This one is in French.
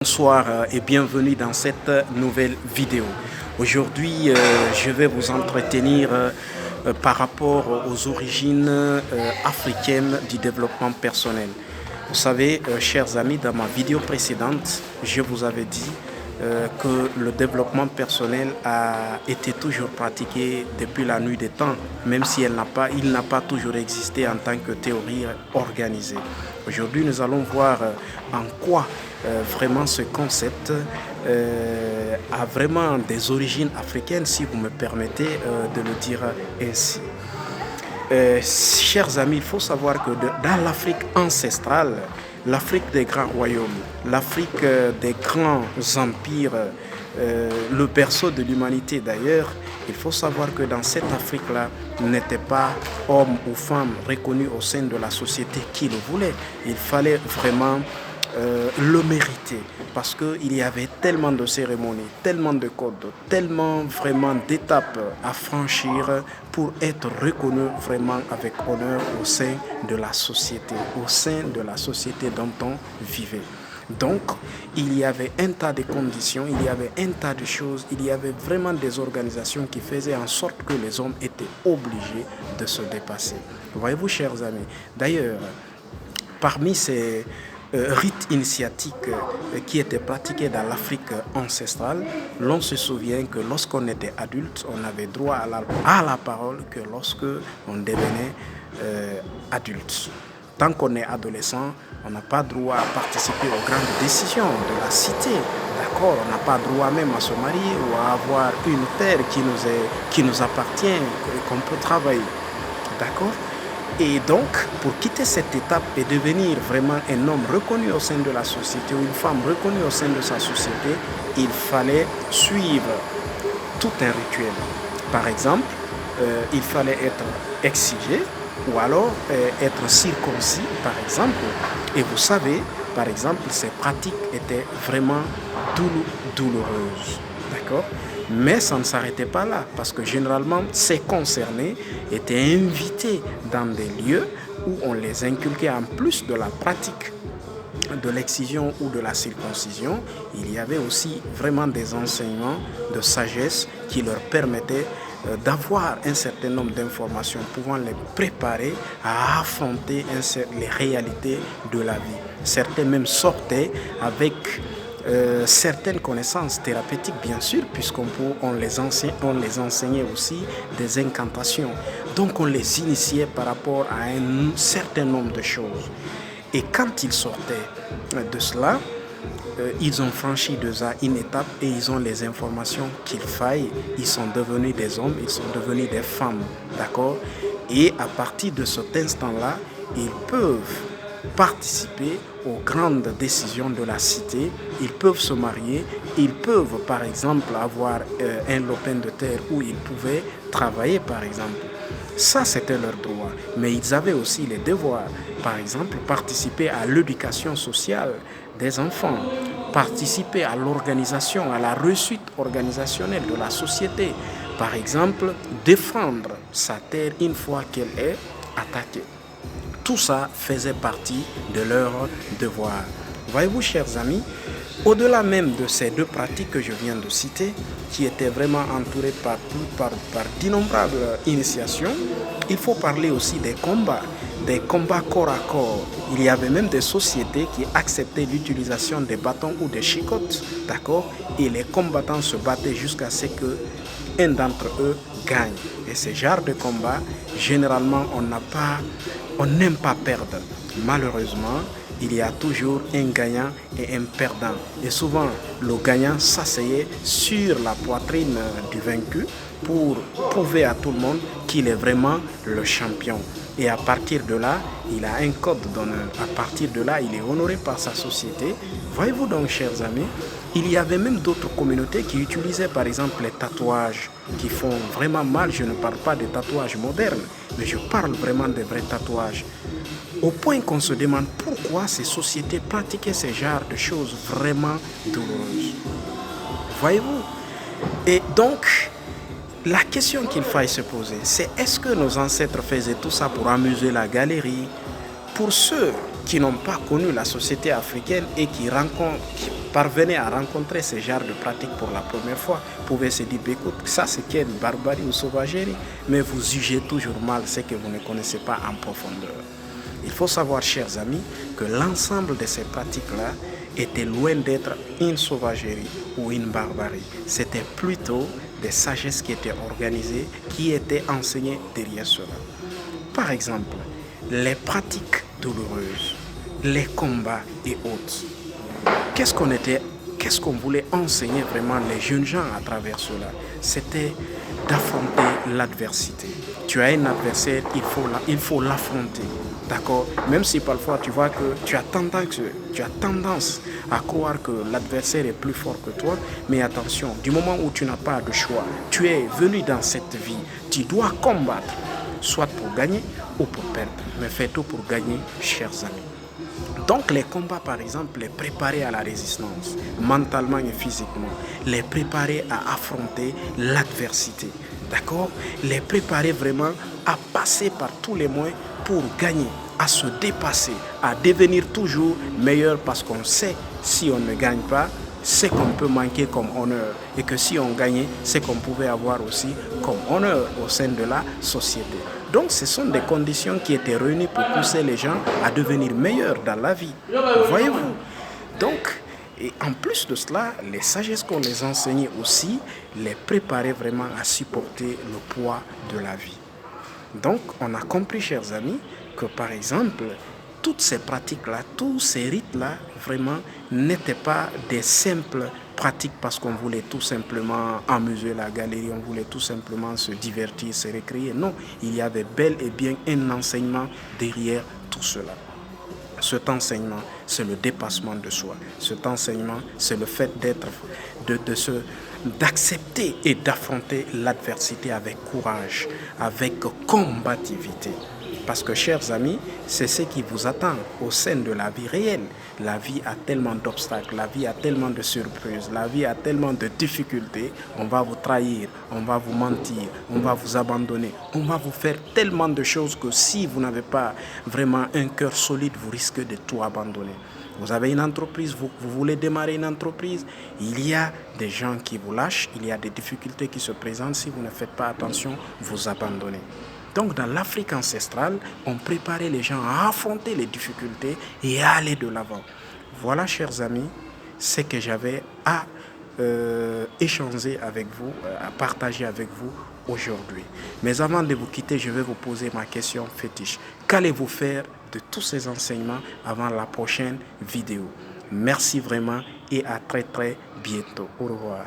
Bonsoir et bienvenue dans cette nouvelle vidéo. Aujourd'hui, je vais vous entretenir par rapport aux origines africaines du développement personnel. Vous savez, chers amis, dans ma vidéo précédente, je vous avais dit que le développement personnel a été toujours pratiqué depuis la nuit des temps, même si il n'a pas toujours existé en tant que théorie organisée. Aujourd'hui, nous allons voir en quoi vraiment ce concept a vraiment des origines africaines, si vous me permettez de le dire ainsi. Chers amis, il faut savoir que dans l'Afrique ancestrale, l'Afrique des grands royaumes, l'Afrique des grands empires, le berceau de l'humanité d'ailleurs, il faut savoir que dans cette Afrique-là, n'était pas homme ou femme reconnu au sein de la société qui le voulait. Il fallait vraiment le mériter parce qu'il y avait tellement de cérémonies, tellement de codes, tellement vraiment d'étapes à franchir pour être reconnu vraiment avec honneur au sein de la société, dont on vivait. Donc, il y avait un tas de conditions, il y avait un tas de choses, il y avait vraiment des organisations qui faisaient en sorte que les hommes étaient obligés de se dépasser. Voyez-vous, chers amis, d'ailleurs, parmi ces rites initiatiques qui étaient pratiqués dans l'Afrique ancestrale, l'on se souvient que lorsqu'on était adulte, on avait droit à la parole que lorsque on devenait adulte. Tant qu'on est adolescent, on n'a pas droit à participer aux grandes décisions de la cité. D'accord, on n'a pas droit même à se marier ou à avoir une terre qui nous appartient et qu'on peut travailler. D'accord? Et donc, pour quitter cette étape et devenir vraiment un homme reconnu au sein de la société ou une femme reconnue au sein de sa société, il fallait suivre tout un rituel. Par exemple, il fallait être exigé ou alors être circoncis, par exemple. Et vous savez, par exemple, ces pratiques étaient vraiment douloureuses. D'accord? Mais ça ne s'arrêtait pas là, parce que généralement, ces concernés étaient invités dans des lieux où on les inculquait en plus de la pratique de l'excision ou de la circoncision. Il y avait aussi vraiment des enseignements de sagesse qui leur permettaient d'avoir un certain nombre d'informations pouvant les préparer à affronter les réalités de la vie. Certains même sortaient avec certaines connaissances thérapeutiques, bien sûr, puisqu'on les enseignait aussi des incantations. Donc on les initiait par rapport à un certain nombre de choses. Et quand ils sortaient de cela, ils ont franchi déjà une étape et ils ont les informations qu'il faille. Ils sont devenus des hommes, ils sont devenus des femmes, d'accord? Et à partir de cet instant-là, ils peuvent participer aux grandes décisions de la cité, ils peuvent se marier, ils peuvent par exemple avoir un lopin de terre où ils pouvaient travailler par exemple. Ça, c'était leur droit. Mais ils avaient aussi les devoirs. Par exemple, participer à l'éducation sociale des enfants, participer à l'organisation, à la réussite organisationnelle de la société. Par exemple, défendre sa terre une fois qu'elle est attaquée. Tout ça faisait partie de leurs devoirs. Voyez-vous, chers amis, au-delà même de ces deux pratiques que je viens de citer, qui étaient vraiment entourées par d'innombrables initiations, il faut parler aussi des combats corps à corps. Il y avait même des sociétés qui acceptaient l'utilisation des bâtons ou des chicottes, d'accord? Et les combattants se battaient jusqu'à ce qu'un d'entre eux gagne. Et ce genre de combat, généralement, on n'aime pas perdre. Malheureusement, il y a toujours un gagnant et un perdant. Et souvent, le gagnant s'asseyait sur la poitrine du vaincu pour prouver à tout le monde qu'il est vraiment le champion. Et à partir de là, il a un code d'honneur. À partir de là, il est honoré par sa société. Voyez-vous donc, chers amis, il y avait même d'autres communautés qui utilisaient par exemple les tatouages qui font vraiment mal. Je ne parle pas des tatouages modernes, mais je parle vraiment des vrais tatouages. Au point qu'on se demande pourquoi ces sociétés pratiquaient ce genre de choses vraiment douloureuses. Voyez-vous? Et donc, la question qu'il faille se poser, c'est est-ce que nos ancêtres faisaient tout ça pour amuser la galerie? Pour ceux qui n'ont pas connu la société africaine et qui parvenez à rencontrer ce genre de pratique pour la première fois, vous pouvez se dire, écoute, ça c'est quelle barbarie ou sauvagerie, mais vous jugez toujours mal ce que vous ne connaissez pas en profondeur. Il faut savoir, chers amis, que l'ensemble de ces pratiques-là était loin d'être une sauvagerie ou une barbarie. C'était plutôt des sagesses qui étaient organisées, qui étaient enseignées derrière cela. Par exemple, les pratiques douloureuses, les combats et autres. Qu'est-ce qu'on voulait enseigner vraiment les jeunes gens à travers cela? C'était d'affronter l'adversité. Tu as un adversaire, il faut l'affronter. D'accord? Même si parfois tu vois que tu as tendance à croire que l'adversaire est plus fort que toi, mais attention, du moment où tu n'as pas de choix, tu es venu dans cette vie, tu dois combattre, soit pour gagner ou pour perdre. Mais fais tout pour gagner, chers amis. Donc les combats, par exemple, les préparer à la résistance, mentalement et physiquement, les préparer à affronter l'adversité, d'accord? Les préparer vraiment à passer par tous les moyens pour gagner, à se dépasser, à devenir toujours meilleur parce qu'on sait si on ne gagne pas, c'est qu'on peut manquer comme honneur et que si on gagnait, c'est qu'on pouvait avoir aussi comme honneur au sein de la société. Donc ce sont des conditions qui étaient réunies pour pousser les gens à devenir meilleurs dans la vie. Voyez-vous? Donc, et en plus de cela, les sagesses qu'on les enseignait aussi, les préparaient vraiment à supporter le poids de la vie. Donc, on a compris, chers amis, que par exemple, toutes ces pratiques-là, tous ces rites-là, vraiment, n'étaient pas des simples pratiques parce qu'on voulait tout simplement amuser la galerie, on voulait tout simplement se divertir, se récréer. Non, il y avait bel et bien un enseignement derrière tout cela. Cet enseignement, c'est le dépassement de soi. Cet enseignement, c'est le fait d'accepter et d'affronter l'adversité avec courage, avec combativité. Parce que, chers amis, c'est ce qui vous attend au sein de la vie réelle. La vie a tellement d'obstacles, la vie a tellement de surprises, la vie a tellement de difficultés. On va vous trahir, on va vous mentir, on va vous abandonner, on va vous faire tellement de choses que si vous n'avez pas vraiment un cœur solide, vous risquez de tout abandonner. Vous avez une entreprise, vous voulez démarrer une entreprise, il y a des gens qui vous lâchent, il y a des difficultés qui se présentent. Si vous ne faites pas attention, vous abandonnez. Donc dans l'Afrique ancestrale, on préparait les gens à affronter les difficultés et à aller de l'avant. Voilà, chers amis, ce que j'avais à échanger avec vous, à partager avec vous aujourd'hui. Mais avant de vous quitter, je vais vous poser ma question fétiche. Qu'allez-vous faire de tous ces enseignements avant la prochaine vidéo? Merci vraiment et à très très bientôt. Au revoir.